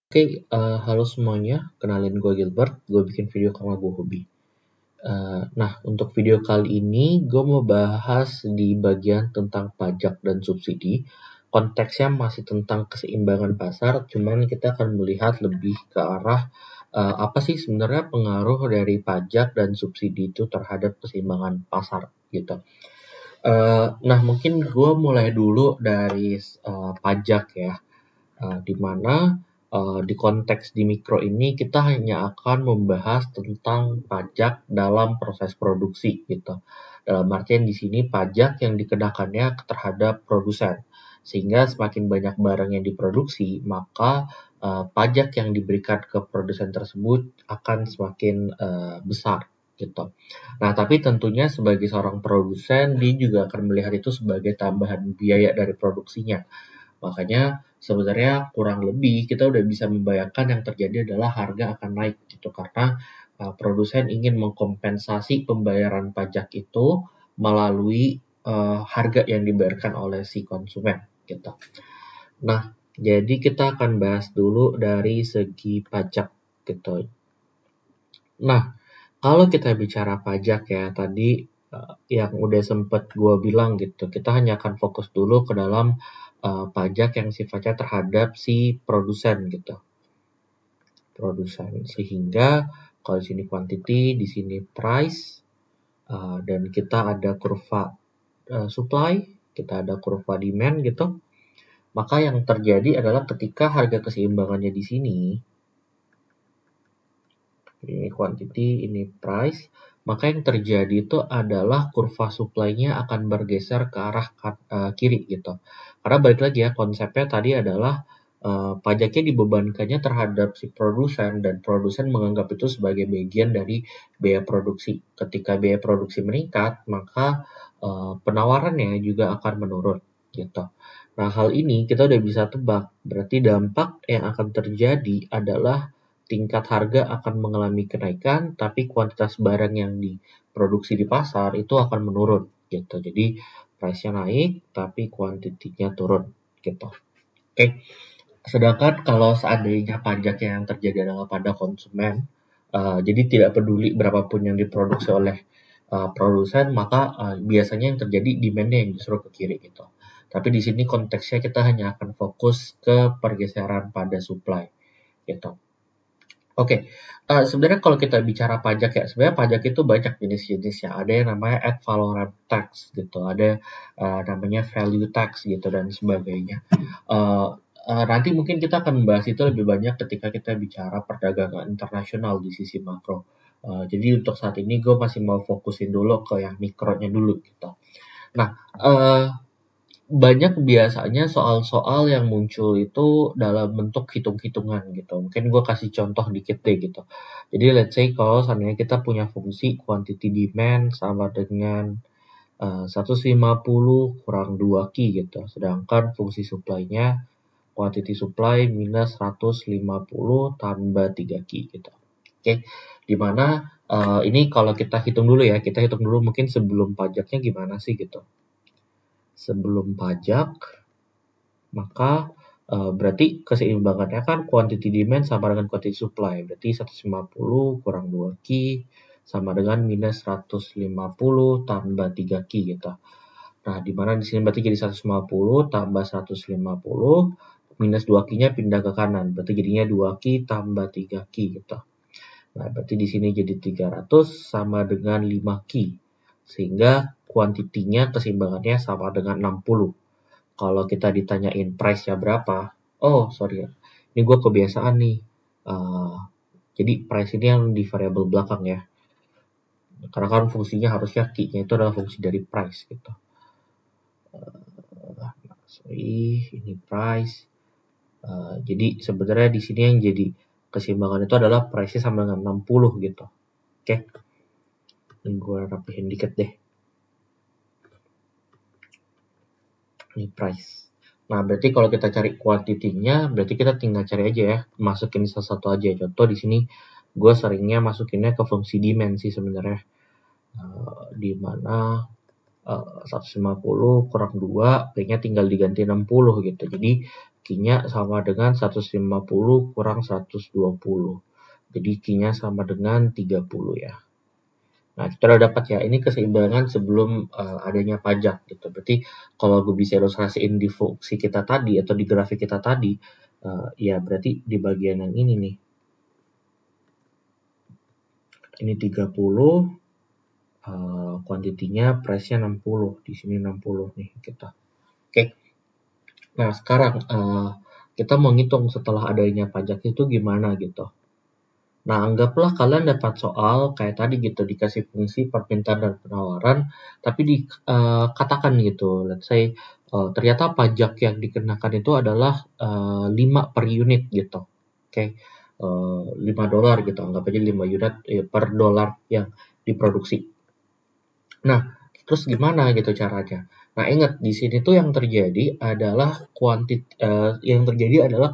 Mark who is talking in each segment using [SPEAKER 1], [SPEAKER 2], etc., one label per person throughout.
[SPEAKER 1] Oke, halo semuanya, kenalin gue Gilbert, gue bikin video karena gue hobi. Nah, untuk video kali ini gue mau bahas di bagian tentang pajak dan subsidi. Konteksnya masih tentang keseimbangan pasar, cuman kita akan melihat lebih ke arah apa sih sebenarnya pengaruh dari pajak dan subsidi itu terhadap keseimbangan pasar gitu. Nah, mungkin gue mulai dulu dari pajak ya. Di mana di konteks di mikro ini kita hanya akan membahas tentang pajak dalam proses produksi gitu. Dalam artian di sini pajak yang dikenakannya terhadap produsen. Sehingga semakin banyak barang yang diproduksi, maka pajak yang diberikan ke produsen tersebut akan semakin besar gitu. Nah, tapi tentunya sebagai seorang produsen, dia juga akan melihat itu sebagai tambahan biaya dari produksinya. Makanya sebenarnya kurang lebih kita udah bisa membayangkan yang terjadi adalah harga akan naik gitu karena produsen ingin mengkompensasi pembayaran pajak itu melalui harga yang dibayarkan oleh si konsumen gitu. Nah, jadi kita akan bahas dulu dari segi pajak gitu. Nah, kalau kita bicara pajak ya tadi yang udah sempet gue bilang gitu, kita hanya akan fokus dulu ke dalam pajak yang sifatnya terhadap si produsen gitu. Produsen sehingga kalau di sini quantity, di sini price, dan kita ada kurva supply, kita ada kurva demand gitu. Maka yang terjadi adalah ketika harga keseimbangannya di sini, ini quantity, ini price, maka yang terjadi itu adalah kurva supply-nya akan bergeser ke arah kiri gitu. Karena balik lagi ya, konsepnya tadi adalah pajaknya dibebankannya terhadap si produsen dan produsen menganggap itu sebagai bagian dari biaya produksi. Ketika biaya produksi meningkat, maka penawarannya juga akan menurun gitu. Nah, hal ini kita udah bisa tebak. Berarti dampak yang akan terjadi adalah tingkat harga akan mengalami kenaikan, tapi kuantitas barang yang diproduksi di pasar itu akan menurun gitu. Jadi price-nya naik, tapi kuantitinya turun gitu. Oke. Sedangkan kalau seandainya pajak yang terjadi adalah pada konsumen, jadi tidak peduli berapapun yang diproduksi oleh produsen, maka biasanya yang terjadi demand-nya yang justru ke kiri gitu. Tapi di sini konteksnya kita hanya akan fokus ke pergeseran pada supply gitu. Oke, sebenarnya kalau kita bicara pajak ya, sebenarnya pajak itu banyak jenis-jenisnya. Ada yang namanya ad valorem tax gitu, ada namanya value tax gitu dan sebagainya. Nanti mungkin kita akan membahas itu lebih banyak ketika kita bicara perdagangan internasional di sisi makro. Jadi untuk saat ini gue masih mau fokusin dulu ke yang mikronya dulu gitu. Nah, banyak biasanya soal-soal yang muncul itu dalam bentuk hitung-hitungan gitu. Mungkin gue kasih contoh dikit deh gitu. Jadi let's say kalau seandainya kita punya fungsi quantity demand sama dengan 150 kurang 2 Q gitu. Sedangkan fungsi supply-nya quantity supply minus 150 tambah 3 Q gitu. Oke, dimana ini kalau kita hitung dulu ya, kita hitung dulu mungkin sebelum pajaknya gimana sih gitu. Sebelum pajak, maka berarti keseimbangannya kan quantity demand sama dengan quantity supply. Berarti 150 kurang 2 Q sama dengan minus 150 tambah 3 Q gitu. Nah, di mana di sini berarti jadi 150 tambah 150 minus 2 Q-nya pindah ke kanan. Berarti jadinya 2 Q tambah 3 Q gitu. Nah, berarti di sini jadi 300 sama dengan 5 Q. Sehingga kuantitinya keseimbangannya sama dengan 60. Kalau kita ditanyain price-nya berapa, oh sorry ya, ini gue kebiasaan nih. Jadi price ini yang di variable belakang ya. Karena kan fungsinya harusnya key-nya itu adalah fungsi dari price gitu. Sorry, ini price. Jadi sebenarnya di sini yang jadi keseimbangan itu adalah price-nya sama dengan 60 gitu. Oke. Ini gue rapihin dikit deh. Ini price. Nah, berarti kalau kita cari kuantitinya, berarti kita tinggal cari aja ya, masukin salah satu aja. Contoh di sini gue seringnya masukinnya ke fungsi demand sih sebenarnya. Di mana 150 kurang 2, P-nya tinggal diganti 60 gitu. Jadi Q-nya sama dengan 150 kurang 120. Jadi Q-nya sama dengan 30 ya. Nah, kita udah dapat ya, ini keseimbangan sebelum adanya pajak gitu. Berarti kalau gue bisa ilustrasiin di fungsi kita tadi atau di grafik kita tadi, ya berarti di bagian yang ini nih. Ini 30, kuantitinya price-nya 60, di sini 60 nih kita. Oke. Nah, sekarang kita mau ngitung setelah adanya pajak itu gimana gitu. Nah, anggaplah kalian dapat soal kayak tadi gitu, dikasih fungsi permintaan dan penawaran, tapi dikatakan gitu, let's say ternyata pajak yang dikenakan itu adalah 5 per unit gitu. Oke, $5 gitu, anggap aja 5 unit per dolar yang diproduksi. Nah, terus gimana gitu caranya? Nah, ingat di sini tuh yang terjadi adalah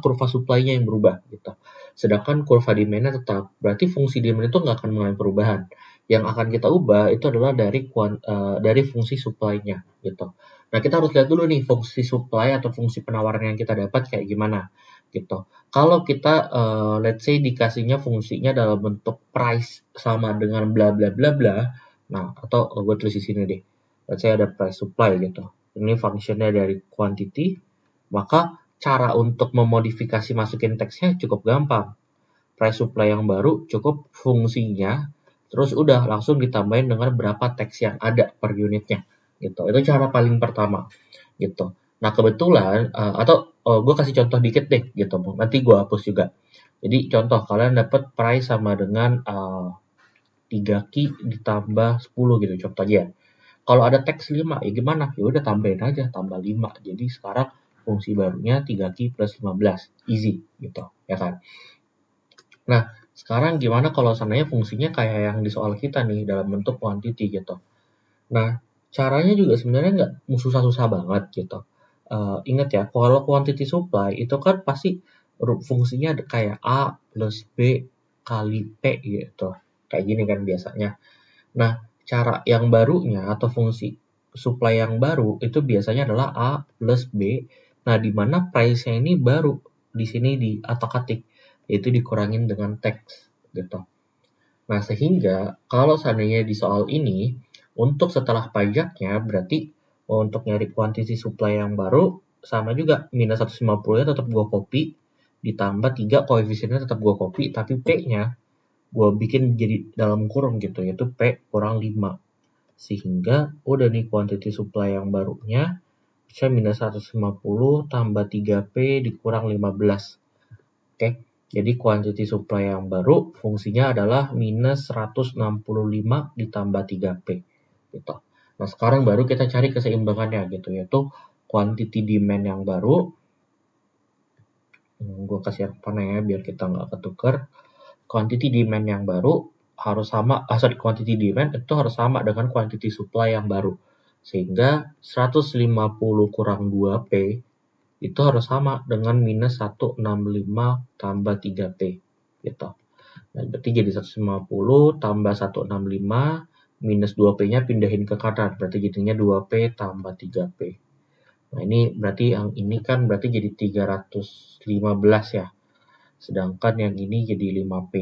[SPEAKER 1] kurva supply-nya yang berubah gitu. Sedangkan kurva demand-nya tetap. Berarti fungsi demand itu nggak akan mengalami perubahan. Yang akan kita ubah itu adalah dari fungsi supply-nya gitu. Nah, kita harus lihat dulu nih fungsi supply atau fungsi penawaran yang kita dapat kayak gimana gitu. Kalau kita let's say dikasihnya fungsinya dalam bentuk price sama dengan bla bla bla bla. Nah, atau gue tulis di sini deh. Let's say ada price supply gitu. Ini functionnya dari quantity, maka cara untuk memodifikasi masukin teksnya cukup gampang. Price supply yang baru cukup fungsinya, terus udah langsung ditambahin dengan berapa teks yang ada per unitnya gitu. Itu cara paling pertama gitu. Nah, kebetulan gue kasih contoh dikit deh gitu. Nanti gue hapus juga. Jadi contoh kalian dapat price sama dengan 3Q ditambah 10 gitu contoh aja. Kalau ada teks 5 ya gimana? Ya udah tambahin aja tambah 5. Jadi sekarang fungsi barunya 3Q plus 15. Easy gitu, ya kan? Nah, sekarang gimana kalau seandainya fungsinya kayak yang di soal kita nih dalam bentuk quantity gitu. Nah, caranya juga sebenarnya nggak susah-susah banget gitu. Ingat ya, kalau quantity supply itu kan pasti fungsinya kayak A plus B kali P gitu. Kayak gini kan biasanya. Nah, cara yang barunya atau fungsi supply yang baru itu biasanya adalah A plus B. Nah, di mana price-nya ini baru di sini di atak-atik, yaitu dikurangin dengan teks gitu. Nah, sehingga kalau seandainya di soal ini, untuk setelah pajaknya berarti untuk nyari quantity supply yang baru sama juga minus 150-nya tetap gue copy, ditambah 3 koefisiennya tetap gue copy, tapi P-nya gue bikin jadi dalam kurung gitu, yaitu P kurang 5. Sehingga udah nih quantity supply yang barunya bisa minus 150 tambah 3P dikurang 15. Oke, jadi quantity supply yang baru fungsinya adalah minus 165 ditambah 3P gitu. Nah, sekarang baru kita cari keseimbangannya gitu, yaitu quantity demand yang baru. Gue kasih yang mana ya biar kita nggak ketukar. Quantity demand yang baru harus sama, quantity demand itu harus sama dengan quantity supply yang baru. Sehingga 150 kurang 2P itu harus sama dengan minus 165 tambah 3P gitu. Nah, berarti jadi 150 tambah 165 minus 2P-nya pindahin ke kanan, berarti jadinya 2P tambah 3P. Nah, ini berarti yang ini kan berarti jadi 315 ya. Sedangkan yang ini jadi 5P.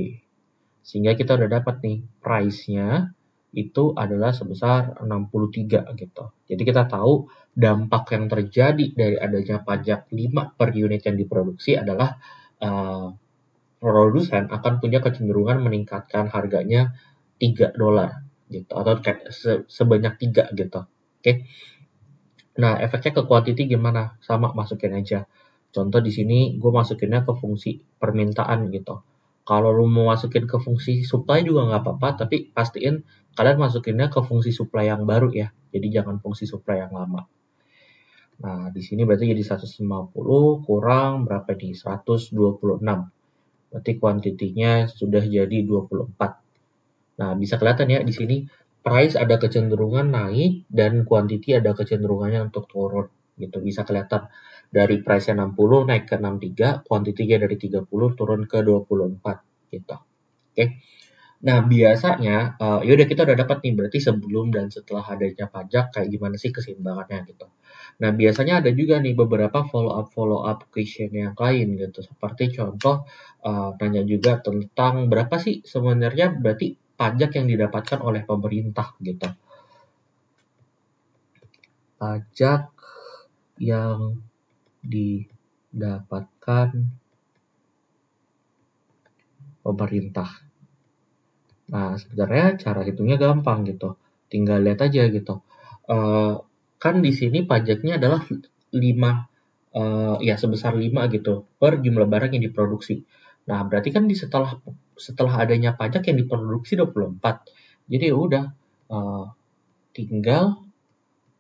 [SPEAKER 1] Sehingga kita udah dapat nih price-nya itu adalah sebesar 63 gitu. Jadi kita tahu dampak yang terjadi dari adanya pajak 5 per unit yang diproduksi adalah produsen akan punya kecenderungan meningkatkan harganya $3 gitu atau kayak sebanyak 3 gitu. Oke. Nah, efeknya ke quantity gimana? Sama masukin aja. Contoh di sini gue masukinnya ke fungsi permintaan gitu. Kalau lu mau masukin ke fungsi supply juga nggak apa-apa, tapi pastiin kalian masukinnya ke fungsi supply yang baru ya. Jadi jangan fungsi supply yang lama. Nah, di sini berarti jadi 150 kurang berapa nih? 126. Berarti kuantitinya sudah jadi 24. Nah, bisa kelihatan ya di sini price ada kecenderungan naik dan quantity ada kecenderungannya untuk turun gitu. Bisa kelihatan dari price 60 naik ke 63, quantity-nya dari 30 turun ke 24 gitu. Oke. Nah, biasanya, ya udah kita udah dapat nih berarti sebelum dan setelah adanya pajak kayak gimana sih keseimbangannya gitu. Nah, biasanya ada juga nih beberapa follow up question yang lain gitu. Seperti contoh, nanya juga tentang berapa sih sebenarnya berarti pajak yang didapatkan oleh pemerintah gitu. Pajak yang didapatkan pemerintah. Nah, sebenarnya cara hitungnya gampang gitu. Tinggal lihat aja gitu. Kan di sini pajaknya adalah 5, ya sebesar 5 gitu per jumlah barang yang diproduksi. Nah, berarti kan setelah adanya pajak yang diproduksi 24. Jadi ya udah, tinggal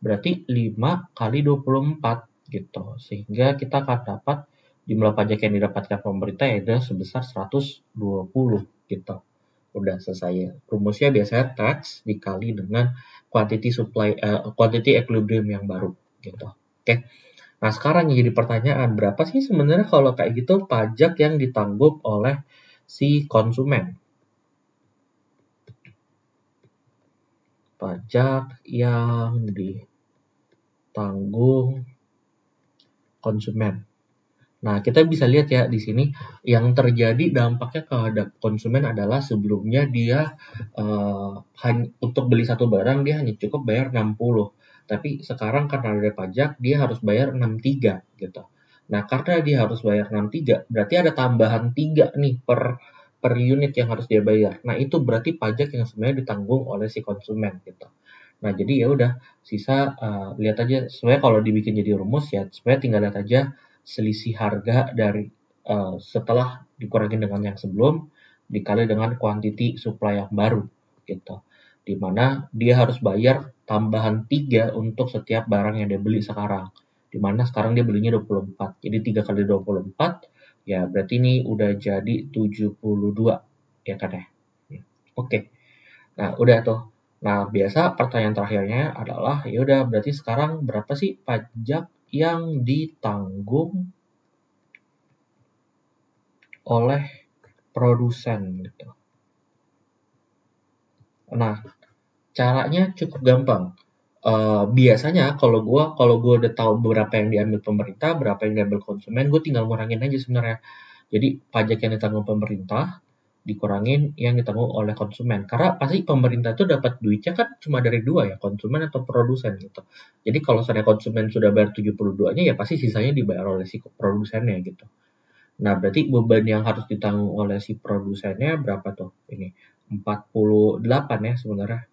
[SPEAKER 1] berarti 5 kali 24 gitu. Sehingga kita akan dapat jumlah pajak yang didapatkan pemerintah ada sebesar 120 gitu. Udah selesai. Rumusnya biasanya tax dikali dengan quantity equilibrium yang baru gitu. Oke. Nah, sekarang yang jadi pertanyaan, berapa sih sebenarnya kalau kayak gitu pajak yang ditanggung oleh si konsumen? Pajak yang ditanggung konsumen. Nah, kita bisa lihat ya di sini yang terjadi dampaknya terhadap konsumen adalah sebelumnya dia untuk beli satu barang dia hanya cukup bayar 60. Tapi sekarang karena ada pajak dia harus bayar 63 gitu. Nah, karena dia harus bayar 63, berarti ada tambahan 3 nih per unit yang harus dia bayar. Nah, itu berarti pajak yang sebenarnya ditanggung oleh si konsumen gitu. Nah, jadi ya udah sisa lihat aja sebenarnya kalau dibikin jadi rumus ya sebenarnya tinggal lihat aja selisih harga dari setelah dikurangi dengan yang sebelum dikali dengan quantity supply yang baru gitu. Dimana dia harus bayar tambahan 3 untuk setiap barang yang dia beli sekarang. Dimana sekarang dia belinya 24. Jadi 3 kali 24 ya berarti ini udah jadi 72 ya kan ya. Oke. Nah, udah tuh. Nah, biasa pertanyaan terakhirnya adalah ya udah berarti sekarang berapa sih pajak yang ditanggung oleh produsen gitu. Nah, caranya cukup gampang. Biasanya kalau gue udah tahu berapa yang diambil pemerintah, berapa yang diambil konsumen, gue tinggal ngurangin aja sebenarnya. Jadi pajak yang ditanggung pemerintah dikurangin yang ditanggung oleh konsumen. Karena pasti pemerintah itu dapat duitnya kan cuma dari dua ya, konsumen atau produsen gitu. Jadi kalau misalnya konsumen sudah bayar 72-nya ya pasti sisanya dibayar oleh si produsennya gitu. Nah, berarti beban yang harus ditanggung oleh si produsennya berapa tuh? Ini 48 ya sebenarnya.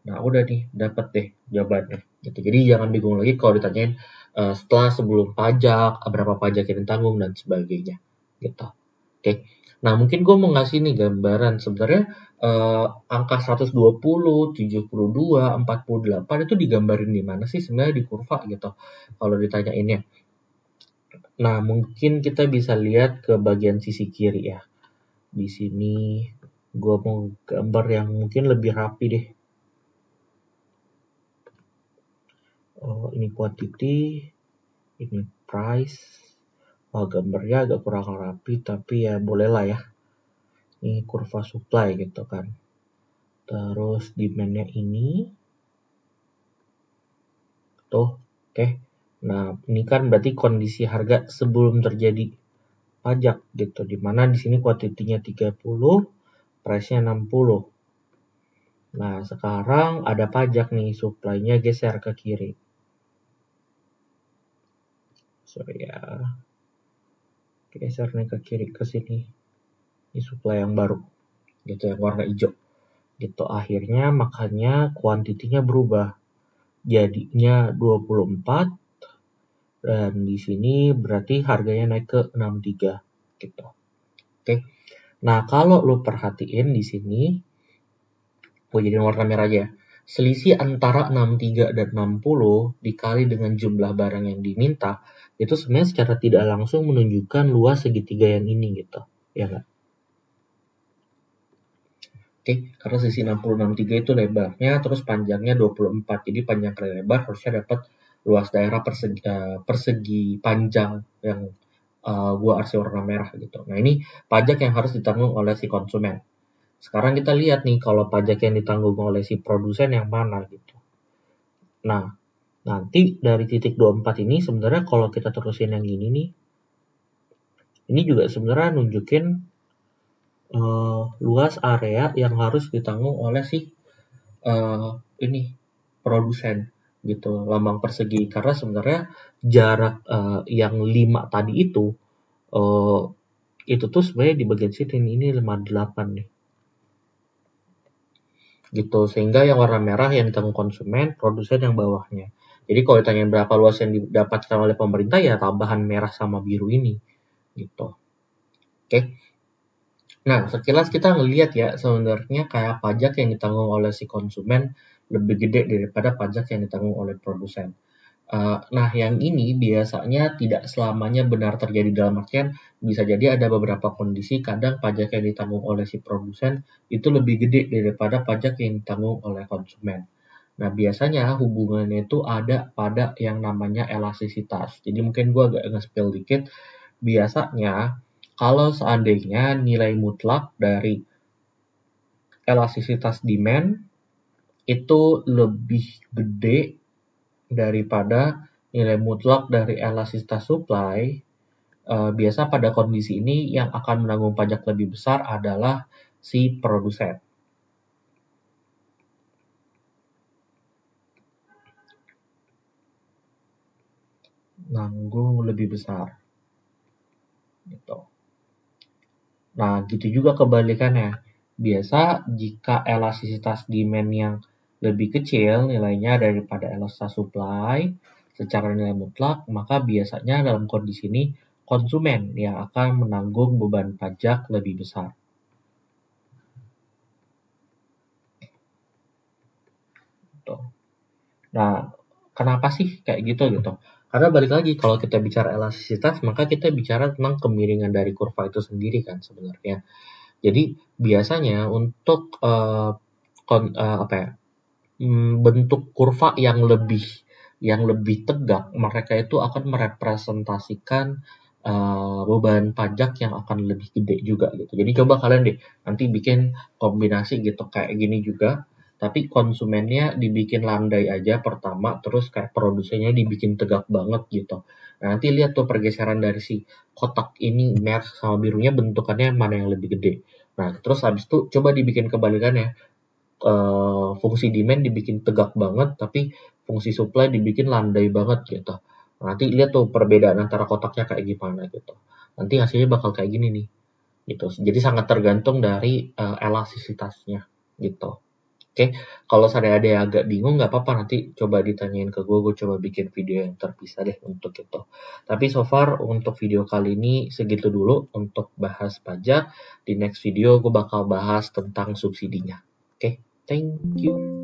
[SPEAKER 1] Nah, udah nih, dapat deh jawabannya. Gitu. Jadi jangan bingung lagi kalau ditanyain setelah sebelum pajak, berapa pajak yang ditanggung dan sebagainya. Gitu. Oke. Nah, mungkin gue mau ngasih nih gambaran sebenarnya angka 120, 72, 48 itu digambarin di mana sih sebenarnya di kurva gitu. Kalau ditanyainnya. Nah, mungkin kita bisa lihat ke bagian sisi kiri ya. Di sini gue mau gambar yang mungkin lebih rapi deh. Oh, ini quantity, ini price. Oh, gambarnya agak kurang rapi, tapi ya bolehlah ya. Ini kurva supply gitu kan. Terus demand-nya ini. Tuh, oke. Nah, ini kan berarti kondisi harga sebelum terjadi pajak gitu. Dimana di sini quantity-nya 30, price-nya 60. Nah, sekarang ada pajak nih, supply-nya geser ke kiri. Sorry ya. Geser nih ke kiri, ke sini. Ini supply yang baru. Gitu, yang warna hijau. Gitu, akhirnya makanya kuantitinya berubah. Jadinya 24. Dan di sini berarti harganya naik ke 63. Gitu. Oke. Nah, kalau lo perhatiin di sini, gue jadiin warna merah aja ya. Selisih antara 63 dan 60 dikali dengan jumlah barang yang diminta, itu sebenarnya secara tidak langsung menunjukkan luas segitiga yang ini gitu. Ya nggak? Oke, karena sisi 60-63 itu lebarnya, terus panjangnya 24. Jadi panjang kali lebar harusnya dapat luas daerah persegi panjang yang gua arsip warna merah gitu. Nah, ini pajak yang harus ditanggung oleh si konsumen. Sekarang kita lihat nih kalau pajak yang ditanggung oleh si produsen yang mana gitu. Nah, nanti dari titik 24 ini sebenarnya kalau kita terusin yang ini nih, ini juga sebenarnya nunjukin luas area yang harus ditanggung oleh si ini produsen gitu, lambang persegi. Karena sebenarnya jarak yang 5 tadi itu tuh sebenarnya di bagian sini ini 58 nih. Gitu, sehingga yang warna merah yang ditanggung konsumen, produsen yang bawahnya. Jadi kalau ditanya berapa luas yang didapatkan oleh pemerintah ya tambahan merah sama biru ini gitu. Oke. Nah, sekilas kita ngelihat ya sebenarnya kayak pajak yang ditanggung oleh si konsumen lebih gede daripada pajak yang ditanggung oleh produsen. Nah, yang ini biasanya tidak selamanya benar terjadi, dalam artian bisa jadi ada beberapa kondisi kadang pajak yang ditanggung oleh si produsen itu lebih gede daripada pajak yang ditanggung oleh konsumen. Nah, biasanya hubungannya itu ada pada yang namanya elastisitas. Jadi mungkin gue agak nge-spill dikit. Biasanya kalau seandainya nilai mutlak dari elastisitas demand itu lebih gede daripada nilai mutlak dari elastisitas supply, biasa pada kondisi ini yang akan menanggung pajak lebih besar adalah si produsen. Nanggung lebih besar. Gitu. Nah, gitu juga kebalikannya. Biasa jika elastisitas demand yang lebih kecil nilainya daripada elastisitas supply secara nilai mutlak, maka biasanya dalam kondisi ini konsumen yang akan menanggung beban pajak lebih besar. Gitu. Nah, kenapa sih kayak gitu? Karena balik lagi, kalau kita bicara elastisitas, maka kita bicara tentang kemiringan dari kurva itu sendiri kan sebenarnya. Jadi biasanya untuk bentuk kurva yang lebih tegak, mereka itu akan merepresentasikan beban pajak yang akan lebih gede juga gitu. Jadi coba kalian deh nanti bikin kombinasi gitu kayak gini juga, tapi konsumennya dibikin landai aja pertama, terus kayak produsennya dibikin tegak banget gitu. Nah, nanti lihat tuh pergeseran dari si kotak ini merah sama birunya bentukannya mana yang lebih gede. Nah, terus habis itu coba dibikin kebalikannya. Fungsi demand dibikin tegak banget, tapi fungsi supply dibikin landai banget gitu. Nanti lihat tuh perbedaan antara kotaknya kayak gimana gitu. Nanti hasilnya bakal kayak gini nih. Gitu. Jadi sangat tergantung dari elastisitasnya gitu. Oke, kalau saya ada yang agak bingung nggak apa-apa, nanti coba ditanyain ke gue coba bikin video yang terpisah deh untuk itu. Tapi so far untuk video kali ini segitu dulu untuk bahas pajak. Di next video gue bakal bahas tentang subsidinya. Oke, thank you.